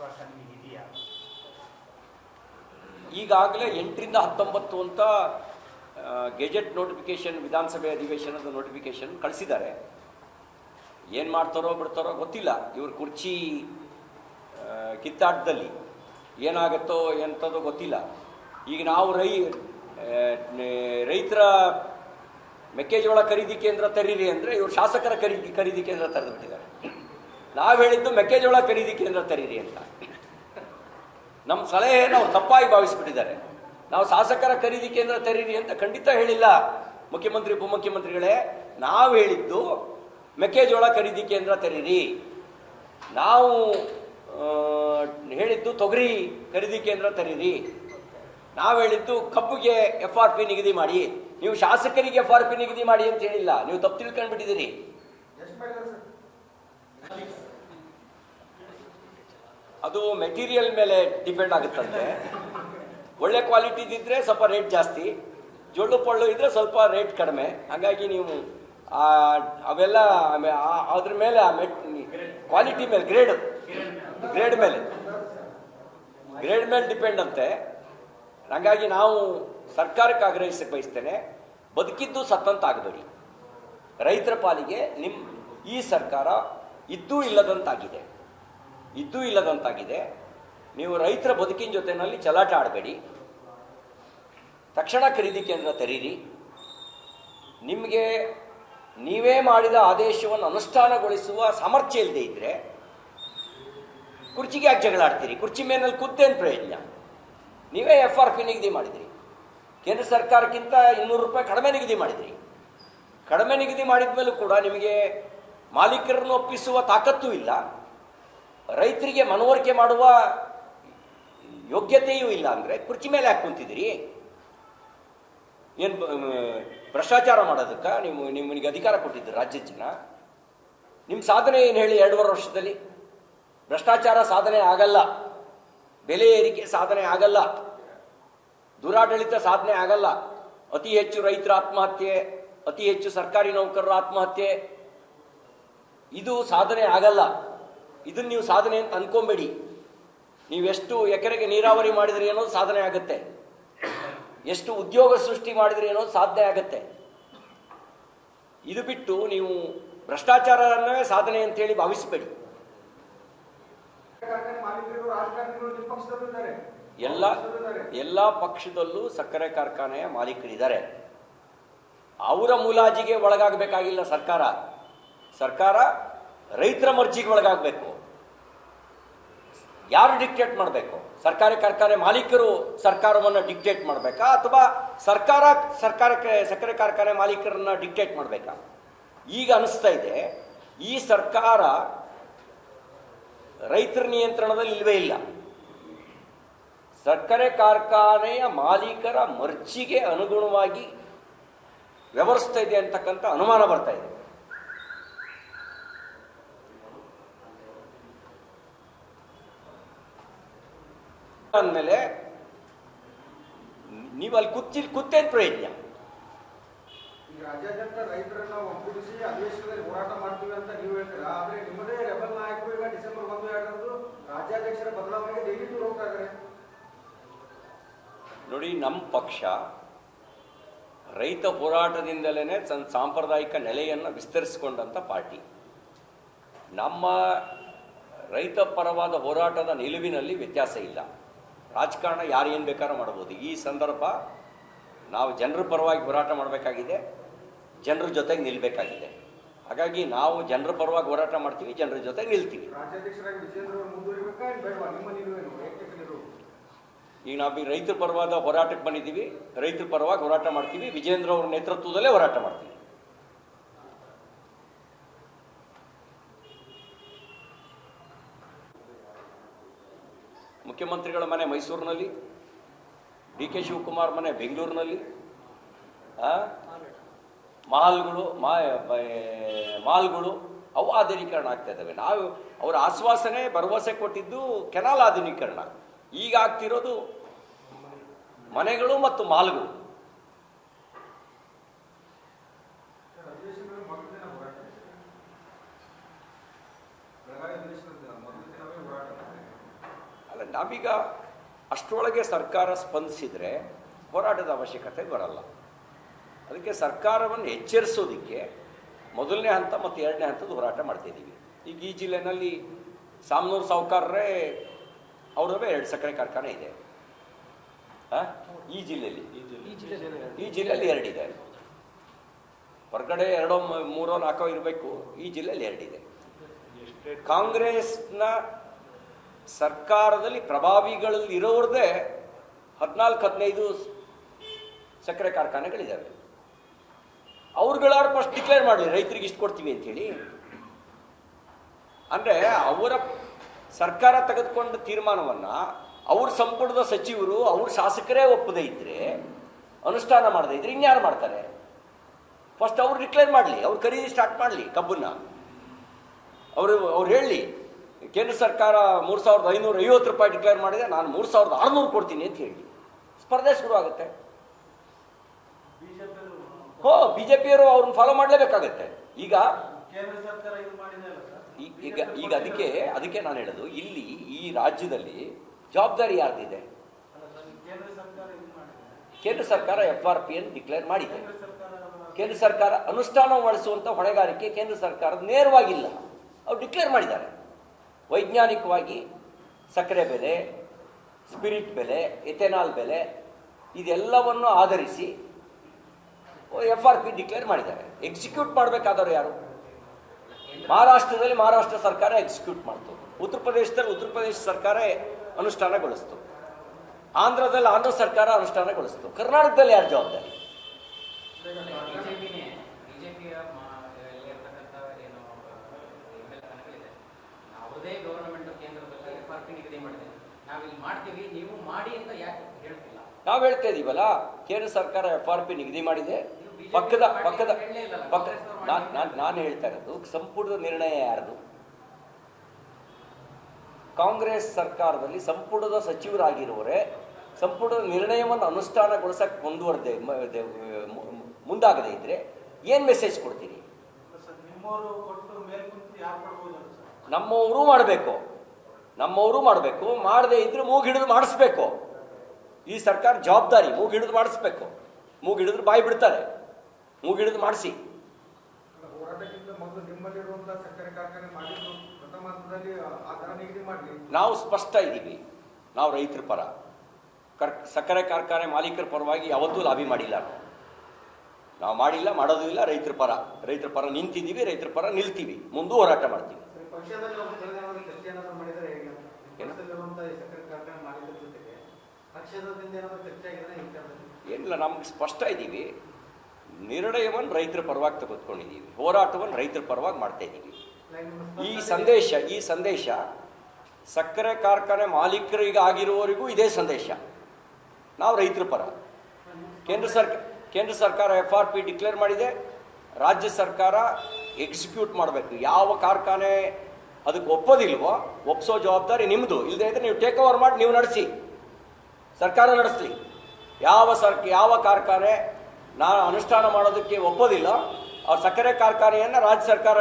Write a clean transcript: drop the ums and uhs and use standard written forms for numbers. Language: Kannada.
ವಿಶ್ವಾಸ ನಿಮಗೆ ಇದೆಯಾ? ಈಗಾಗಲೇ 8ರಿಂದ 19 ಅಂತ ಗೆಜೆಟ್ ನೋಟಿಫಿಕೇಶನ್, ವಿಧಾನಸಭೆ ಅಧಿವೇಶನದ ನೋಟಿಫಿಕೇಶನ್ ಕಳಿಸಿದ್ದಾರೆ. ಏನು ಮಾಡ್ತಾರೋ ಬಿಡ್ತಾರೋ ಗೊತ್ತಿಲ್ಲ. ಇವ್ರ ಕುರ್ಚಿ ಕಿತ್ತಾಟದಲ್ಲಿ ಏನಾಗುತ್ತೋ ಎಂಥದ್ದು ಗೊತ್ತಿಲ್ಲ. ಈಗ ನಾವು ರೈತರ ಮೆಕ್ಕೆಜೋಳ ಖರೀದಿ ಕೇಂದ್ರ ತೆರೀರಿ ಅಂದರೆ ಇವರು ಶಾಸಕರ ಖರೀದಿ ಕೇಂದ್ರ ತೆರೆದು ಬಿಟ್ಟಿದ್ದಾರೆ. ನಾವು ಹೇಳಿದ್ದು ಮೆಕ್ಕೆಜೋಳ ಖರೀದಿ ಕೇಂದ್ರ ತೆರೀರಿ ಅಂತ. ನಮ್ಮ ಸಲಹೆಯನ್ನು ಅವ್ರು ತಪ್ಪಾಗಿ ಭಾವಿಸ್ಬಿಟ್ಟಿದ್ದಾರೆ. ನಾವು ಶಾಸಕರ ಖರೀದಿ ಕೇಂದ್ರ ತೆರೀರಿ ಅಂತ ಖಂಡಿತ ಹೇಳಿಲ್ಲ. ಮುಖ್ಯಮಂತ್ರಿ ಉಪಮುಖ್ಯಮಂತ್ರಿಗಳೇ, ನಾವು ಹೇಳಿದ್ದು ಮೆಕ್ಕೆಜೋಳ ಖರೀದಿ ಕೇಂದ್ರ ತೆರೀರಿ. ನಾವು ಹೇಳಿದ್ದು ತೊಗರಿ ಖರೀದಿ ಕೇಂದ್ರ ತೆರೀರಿ. ನಾವು ಹೇಳಿದ್ದು ಕಬ್ಬಿಗೆ FRP ನಿಗದಿ ಮಾಡಿ. ನೀವು ಶಾಸಕರಿಗೆ FRP ನಿಗದಿ ಮಾಡಿ ಅಂತ ಹೇಳಿಲ್ಲ. ನೀವು ತಪ್ಪು ತಿಳ್ಕೊಂಡ್ಬಿಟ್ಟಿದ್ದೀರಿ. ಅದು ಮೆಟೀರಿಯಲ್ ಮೇಲೆ ಡಿಪೆಂಡ್ ಆಗುತ್ತಂತೆ. ಒಳ್ಳೆ ಕ್ವಾಲಿಟಿದಿದ್ದರೆ ಸ್ವಲ್ಪ ರೇಟ್ ಜಾಸ್ತಿ, ಜೊಳ್ಳು ಪಳ್ಳು ಇದ್ದರೆ ಸ್ವಲ್ಪ ರೇಟ್ ಕಡಿಮೆ. ಹಾಗಾಗಿ ನೀವು ಅವೆಲ್ಲ ಅದ್ರ ಮೇಲೆ ಕ್ವಾಲಿಟಿ ಮೇಲೆ ಗ್ರೇಡ್ ಮೇಲೆ ಡಿಪೆಂಡ್ ಅಂತೆ. ಹಾಗಾಗಿ ನಾವು ಸರ್ಕಾರಕ್ಕೆ ಆಗ್ರಹಿಸಕ್ಕೆ ಬಯಸ್ತೇನೆ, ಬದುಕಿದ್ದು ಸತ್ತಂತ ಆಗಬೇಡಿ. ರೈತರ ಪಾಲಿಗೆ ಈ ಸರ್ಕಾರ ಇದ್ದೂ ಇಲ್ಲದಂತಾಗಿದೆ. ನೀವು ರೈತರ ಬದುಕಿನ ಜೊತೆಯಲ್ಲಿ ಚಲಾಟ ಆಡಬೇಡಿ. ತಕ್ಷಣ ಖರೀದಿ ಕೇಂದ್ರ ತೆರೀರಿ. ನಿಮಗೆ ನೀವೇ ಮಾಡಿದ ಆದೇಶವನ್ನು ಅನುಷ್ಠಾನಗೊಳಿಸುವ ಸಾಮರ್ಥ್ಯ ಇಲ್ಲದೆ ಇದ್ದರೆ ಕುರ್ಚಿಗೆ ಯಾಕೆ ಜಗಳ ಆಡ್ತೀರಿ? ಕುರ್ಚಿ ಮೇನಲ್ಲಿ ಕೂತೇನು ಪ್ರಯೋಜನ? ನೀವೇ FRP ನಿಗದಿ ಮಾಡಿದಿರಿ. ಕೇಂದ್ರ ಸರ್ಕಾರಕ್ಕಿಂತ 200 ರೂಪಾಯಿ ಕಡಿಮೆ ನಿಗದಿ ಮಾಡಿದಿರಿ. ಕಡಿಮೆ ನಿಗದಿ ಮಾಡಿದ ಮೇಲೂ ಕೂಡ ನಿಮಗೆ ಮಾಲೀಕರನ್ನು ಒಪ್ಪಿಸುವ ತಾಕತ್ತೂ ಇಲ್ಲ, ರೈತರಿಗೆ ಮನವರಿಕೆ ಮಾಡುವ ಯೋಗ್ಯತೆಯೂ ಇಲ್ಲ. ಅಂದರೆ ಕುರ್ಚಿ ಮೇಲೆ ಯಾಕೆ ಕುಂತಿದ್ದೀರಿ? ಏನು ಭ್ರಷ್ಟಾಚಾರ ಮಾಡೋದಕ್ಕೆ ನಿಮಗೆ ಅಧಿಕಾರ ಕೊಟ್ಟಿದ್ದು ರಾಜ್ಯದ ಜನ? ನಿಮ್ಮ ಸಾಧನೆ ಏನು ಹೇಳಿ? 2.5 ವರ್ಷದಲ್ಲಿ ಭ್ರಷ್ಟಾಚಾರ ಸಾಧನೆ ಆಗಲ್ಲ, ಬೆಲೆ ಏರಿಕೆ ಸಾಧನೆ ಆಗಲ್ಲ, ದುರಾಡಳಿತ ಸಾಧನೆ ಆಗಲ್ಲ, ಅತಿ ಹೆಚ್ಚು ರೈತರ ಆತ್ಮಹತ್ಯೆ, ಅತಿ ಹೆಚ್ಚು ಸರ್ಕಾರಿ ನೌಕರರ ಆತ್ಮಹತ್ಯೆ, ಇದು ಸಾಧನೆ ಆಗಲ್ಲ. ಇದನ್ನು ನೀವು ಸಾಧನೆ ಅಂತ ಅನ್ಕೊಂಬೇಡಿ. ನೀವೆಷ್ಟು ಎಕರೆಗೆ ನೀರಾವರಿ ಮಾಡಿದ್ರಿ ಅನ್ನೋದು ಸಾಧನೆ ಆಗುತ್ತೆ, ಎಷ್ಟು ಉದ್ಯೋಗ ಸೃಷ್ಟಿ ಮಾಡಿದ್ರಿ ಅನ್ನೋದು ಸಾಧನೆ ಆಗುತ್ತೆ. ಇದು ಬಿಟ್ಟು ನೀವು ಭ್ರಷ್ಟಾಚಾರವನ್ನೇ ಸಾಧನೆ ಅಂತೇಳಿ ಭಾವಿಸಬೇಡಿ. ಎಲ್ಲ ಪಕ್ಷದಲ್ಲೂ ಸಕ್ಕರೆ ಕಾರ್ಖಾನೆಯ ಮಾಲೀಕರಿದ್ದಾರೆ. ಅವರ ಮುಲಾಜಿಗೆ ಒಳಗಾಗಬೇಕಾಗಿಲ್ಲ ಸರ್ಕಾರ ರೈತರ ಮರ್ಜಿಗೆ ಒಳಗಾಗಬೇಕು. ಯಾರು ಡಿಕ್ಟೇಟ್ ಮಾಡಬೇಕು? ಸರ್ಕಾರಿ ಕಾರ್ಖಾನೆ ಮಾಲೀಕರು ಸರ್ಕಾರವನ್ನು ಡಿಕ್ಟೇಟ್ ಮಾಡಬೇಕಾ, ಅಥವಾ ಸರ್ಕಾರಕ್ಕೆ ಸಕ್ಕರೆ ಕಾರ್ಖಾನೆ ಮಾಲೀಕರನ್ನ ಡಿಕ್ಟೇಟ್ ಮಾಡಬೇಕಾ? ಈಗ ಅನಿಸ್ತಾ ಇದೆ ಈ ಸರ್ಕಾರ ರೈತರ ನಿಯಂತ್ರಣದಲ್ಲಿ ಇಲ್ಲವೇ ಇಲ್ಲ. ಸಕ್ಕರೆ ಕಾರ್ಖಾನೆಯ ಮಾಲೀಕರ ಮರ್ಜಿಗೆ ಅನುಗುಣವಾಗಿ ವ್ಯವಹರಿಸ್ತಾ ಇದೆ ಅಂತಕ್ಕಂಥ ಅನುಮಾನ ಬರ್ತಾ ಇದೆ. ಅಂದಮೇಲೆ ನೀವು ಅಲ್ಲಿ ಕೂತೇನು ಪ್ರಯೋಜನ? ರಾಜ್ಯಾದ್ಯಂತ ರೈತರನ್ನ ಒಗ್ಗೂಡಿಸಿ ಅಧಿವೇಶನದಲ್ಲಿ ಹೋರಾಟ ಮಾಡ್ತೀವಿ ಅಂತ ನೀವು ಹೇಳ್ತೀರಾ, ಆದ್ರೆ ನಿಮ್ಮದೇ ರೆಬಲ್ ನಾಯಕರು ಈಗ ಡಿಸೆಂಬರ್ 1-2 ರಾಜ್ಯಾಧ್ಯಕ್ಷರ ಬದಲಾವಣೆಗೆ ಡೈಲಿ ಟೂರ್ ಹೋಗ್ತಾ ಇದ್ದಾರೆ. ನೋಡಿ, ನಮ್ಮ ಪಕ್ಷ ರೈತ ಹೋರಾಟದಿಂದಲೇ ಸಾಂಪ್ರದಾಯಿಕ ನೆಲೆಯನ್ನು ವಿಸ್ತರಿಸಿಕೊಂಡಂಥ ಪಾರ್ಟಿ. ನಮ್ಮ ರೈತ ಪರವಾದ ಹೋರಾಟದ ನಿಲುವಿನಲ್ಲಿ ವ್ಯತ್ಯಾಸ ಇಲ್ಲ. ರಾಜಕಾರಣ ಯಾರು ಏನು ಬೇಕಾದ್ರೂ ಮಾಡ್ಬೋದು. ಈ ಸಂದರ್ಭ ನಾವು ಜನರ ಪರವಾಗಿ ಹೋರಾಟ ಮಾಡಬೇಕಾಗಿದೆ, ಜನರ ಜೊತೆಗೆ ನಿಲ್ಲಬೇಕಾಗಿದೆ. ಹಾಗಾಗಿ ನಾವು ಜನರ ಪರವಾಗಿ ಹೋರಾಟ ಮಾಡ್ತೀವಿ, ಜನರ ಜೊತೆಗೆ ನಿಲ್ತೀವಿ. ಈಗ ನಾವು ರೈತರ ಪರವಾದ ಹೋರಾಟಕ್ಕೆ ಬಂದಿದ್ದೀವಿ, ರೈತರ ಪರವಾಗಿ ಹೋರಾಟ ಮಾಡ್ತೀವಿ, ವಿಜೇಂದ್ರ ಅವರ ನೇತೃತ್ವದಲ್ಲೇ ಹೋರಾಟ ಮಾಡ್ತೀವಿ. ಮುಖ್ಯಮಂತ್ರಿಗಳ ಮನೆ ಮೈಸೂರಿನಲ್ಲಿ, DK ಶಿವಕುಮಾರ್ ಮನೆ ಬೆಂಗಳೂರಿನಲ್ಲಿ, ಮಾಲ್ಗಳು ಅವು ಆಧುನೀಕರಣ ಆಗ್ತಾ ಇದ್ದಾವೆ. ನಾವು ಅವರ ಆಶ್ವಾಸನೆ ಭರವಸೆ ಕೊಟ್ಟಿದ್ದು ಕೆನಾಲ್ ಆಧುನೀಕರಣ. ಈಗ ಆಗ್ತಿರೋದು ಮನೆಗಳು ಮತ್ತು ಮಾಲ್ಗಳು. ನಾವೀಗ ಅಷ್ಟರೊಳಗೆ ಸರ್ಕಾರ ಸ್ಪಂದಿಸಿದರೆ ಹೋರಾಟದ ಅವಶ್ಯಕತೆ ಬರಲ್ಲ. ಅದಕ್ಕೆ ಸರ್ಕಾರವನ್ನು ಎಚ್ಚರಿಸೋದಕ್ಕೆ ಮೊದಲನೇ ಹಂತ ಮತ್ತು ಎರಡನೇ ಹಂತದ ಹೋರಾಟ ಮಾಡ್ತಾಯಿದ್ದೀವಿ. ಈಗ ಈ ಜಿಲ್ಲೆಯಲ್ಲಿ ಸಾಮ್ನೂರು ಸಾಹುಕಾರರೇ ಅವರವೇ 2 ಸಕ್ಕರೆ ಕಾರ್ಖಾನೆ ಇದೆ. ಈ ಜಿಲ್ಲೆಯಲ್ಲಿ 2 ಇದೆ. ಹೊರಗಡೆ 2, 3, 4 ಇರಬೇಕು. ಈ ಜಿಲ್ಲೆಯಲ್ಲಿ 2 ಇದೆ. ಕಾಂಗ್ರೆಸ್ನ ಸರ್ಕಾರದಲ್ಲಿ ಪ್ರಭಾವಿಗಳಲ್ಲಿ ಇರೋರದೇ 14-15 ಸಕ್ಕರೆ ಕಾರ್ಖಾನೆಗಳಿದ್ದಾವೆ. ಅವ್ರುಗಳಾರು ಫಸ್ಟ್ ಡಿಕ್ಲೇರ್ ಮಾಡಲಿ ರೈತರಿಗೆ ಇಷ್ಟು ಕೊಡ್ತೀವಿ ಅಂಥೇಳಿ. ಅಂದರೆ ಅವರ ಸರ್ಕಾರ ತೆಗೆದುಕೊಂಡ ತೀರ್ಮಾನವನ್ನು ಅವ್ರ ಸಂಪುಟದ ಸಚಿವರು ಅವ್ರ ಶಾಸಕರೇ ಒಪ್ಪದೇ ಇದ್ದರೆ, ಅನುಷ್ಠಾನ ಮಾಡದೇ ಇದ್ರೆ ಇನ್ಯಾರು ಮಾಡ್ತಾರೆ? ಫಸ್ಟ್ ಅವ್ರು ಡಿಕ್ಲೇರ್ ಮಾಡಲಿ, ಅವ್ರು ಖರೀದಿ ಸ್ಟಾರ್ಟ್ ಮಾಡಲಿ ಕಬ್ಬನ್ನು. ಅವ್ರು ಹೇಳಲಿ, ಕೇಂದ್ರ ಸರ್ಕಾರ 3,550 ರೂಪಾಯಿ ಡಿಕ್ಲೇರ್ ಮಾಡಿದೆ, ನಾನು 3,600 ಕೊಡ್ತೀನಿ ಅಂತ ಹೇಳಿ ಸ್ಪರ್ಧೆ ಶುರು ಆಗುತ್ತೆ. ಬಿಜೆಪಿಯವರು ಅವ್ರನ್ನ ಫಾಲೋ ಮಾಡಲೇಬೇಕಾಗತ್ತೆ. ಈಗ ಈಗ ಅದಕ್ಕೆ ನಾನು ಹೇಳೋದು, ಇಲ್ಲಿ ಈ ರಾಜ್ಯದಲ್ಲಿ ಜವಾಬ್ದಾರಿ ಯಾರ್ದಿದೆ? ಕೇಂದ್ರ ಸರ್ಕಾರ FRP ಅನ್ನು ಡಿಕ್ಲೇರ್ ಮಾಡಿದೆ. ಕೇಂದ್ರ ಸರ್ಕಾರ ಅನುಷ್ಠಾನ ಮಾಡಿಸುವಂಥ ಹೊಣೆಗಾರಿಕೆ ಕೇಂದ್ರ ಸರ್ಕಾರದ ನೇರವಾಗಿಲ್ಲ. ಅವ್ರು ಡಿಕ್ಲೇರ್ ಮಾಡಿದ್ದಾರೆ. ವೈಜ್ಞಾನಿಕವಾಗಿ ಸಕ್ಕರೆ ಬೆಲೆ, ಸ್ಪಿರಿಟ್ ಬೆಲೆ, ಎಥೆನಾಲ್ ಬೆಲೆ ಇದೆಲ್ಲವನ್ನು ಆಧರಿಸಿ FRP ಡಿಕ್ಲೇರ್ ಮಾಡಿದ್ದಾರೆ. ಎಕ್ಸಿಕ್ಯೂಟ್ ಮಾಡಬೇಕಾದವರು ಯಾರು? ಮಹಾರಾಷ್ಟ್ರದಲ್ಲಿ ಮಹಾರಾಷ್ಟ್ರ ಸರ್ಕಾರ ಎಕ್ಸಿಕ್ಯೂಟ್ ಮಾಡ್ತು, ಉತ್ತರ ಪ್ರದೇಶದಲ್ಲಿ ಉತ್ತರ ಪ್ರದೇಶ ಸರ್ಕಾರ ಅನುಷ್ಠಾನಗೊಳಿಸ್ತು, ಆಂಧ್ರದಲ್ಲಿ ಆಂಧ್ರ ಸರ್ಕಾರ ಅನುಷ್ಠಾನಗೊಳಿಸ್ತು. ಕರ್ನಾಟಕದಲ್ಲಿ ಯಾರು ಜವಾಬ್ದಾರಿ? ನಾವು ಹೇಳ್ತಾ ಇದೀವಲ್ಲ, ಕೇಂದ್ರ ಸರ್ಕಾರ FRP ನಿಗದಿ ಮಾಡಿದೆ. ಪಕ್ಕದ ನಾನು ಹೇಳ್ತಾ ಇರೋದು, ಸಂಪುಟದ ನಿರ್ಣಯ ಯಾರ್ದು? ಕಾಂಗ್ರೆಸ್ ಸರ್ಕಾರದಲ್ಲಿ ಸಂಪುಟದ ಸಚಿವರಾಗಿರುವವರೇ ಸಂಪುಟದ ನಿರ್ಣಯವನ್ನು ಅನುಷ್ಠಾನಗೊಳಿಸಕ್ಕೆ ಮುಂದಾಗದೇ ಇದ್ರೆ ಏನು ಮೆಸೇಜ್ ಕೊಡ್ತೀರಿ? ನಮ್ಮವರು ಮಾಡಬೇಕು. ಮಾಡದೇ ಇದ್ರೆ ಮೂಗಿಡಿದು ಮಾಡಿಸ್ಬೇಕು. ಈ ಸರ್ಕಾರ ಜವಾಬ್ದಾರಿ, ಮೂಗಿಡಿದು ಮಾಡಿಸ್ಬೇಕು. ಮೂಗಿಡಿದ್ರೆ ಬಾಯಿ ಬಿಡ್ತಾರೆ. ಮೂಗಿಡಿದು ಮಾಡಿಸಿ. ಹೋರಾಟಕ್ಕಿಂತ ಮೊದಲು ನಿಮ್ಮಲ್ಲಿರುವಂತಹ ಸಕ್ಕರೆ ಕಾರ್ಖಾನೆ ಮಾಡಿದ್ದು ಪ್ರಥಮ ಹಂತದಲ್ಲಿ ಆ ದರ ನಿಗದಿ ಮಾಡಲಿ. ನಾವು ಸ್ಪಷ್ಟ ಇದ್ದೀವಿ. ನಾವು ರೈತರ ಪರ, ಸಕ್ಕರೆ ಕಾರ್ಖಾನೆ ಮಾಲೀಕರ ಪರವಾಗಿ ಯಾವತ್ತೂ ಲಾಬಿ ಮಾಡಿಲ್ಲ. ನಾವು ಮಾಡಿಲ್ಲ, ಮಾಡೋದು ಇಲ್ಲ. ರೈತರ ಪರ ನಿಂತಿದ್ದೀವಿ, ರೈತರ ಪರ ನಿಲ್ತೀವಿ, ಮುಂದೂ ಹೋರಾಟ ಮಾಡ್ತೀವಿ. ಏನಿಲ್ಲ, ನಮ್ಗೆ ಸ್ಪಷ್ಟ ಇದ್ದೀವಿ. ನಿರ್ಣಯವನ್ನು ರೈತರ ಪರವಾಗಿ ತೆಗೆದುಕೊಂಡಿದ್ದೀವಿ, ಹೋರಾಟವನ್ನು ರೈತರ ಪರವಾಗಿ ಮಾಡ್ತಾ ಇದ್ದೀವಿ. ಈ ಸಂದೇಶ ಸಕ್ಕರೆ ಕಾರ್ಖಾನೆ ಮಾಲೀಕರಿಗೆ ಆಗಿರುವವರಿಗೂ ಇದೇ ಸಂದೇಶ. ನಾವು ರೈತರ ಪರ. ಕೇಂದ್ರ ಸರ್ಕಾರ FRP ಡಿಕ್ಲೇರ್ ಮಾಡಿದೆ. ರಾಜ್ಯ ಸರ್ಕಾರ ಎಕ್ಸಿಕ್ಯೂಟ್ ಮಾಡಬೇಕು. ಯಾವ ಕಾರ್ಖಾನೆ ಅದಕ್ಕೆ ಒಪ್ಪೋದಿಲ್ವೋ ಒಪ್ಪಿಸೋ ಜವಾಬ್ದಾರಿ ನಿಮ್ಮದು. ಇಲ್ಲದೇ ಇದ್ರೆ ನೀವು ಟೇಕ್ ಓವರ್ ಮಾಡಿ ನೀವು ನಡೆಸಿ, ಸರ್ಕಾರ ನಡೆಸಲಿ. ಯಾವ ಕಾರ್ಖಾನೆ ಅನುಷ್ಠಾನ ಮಾಡೋದಕ್ಕೆ ಒಪ್ಪೋದಿಲ್ಲ, ಆ ಸಕ್ಕರೆ ಕಾರ್ಖಾನೆಯನ್ನು ರಾಜ್ಯ ಸರ್ಕಾರ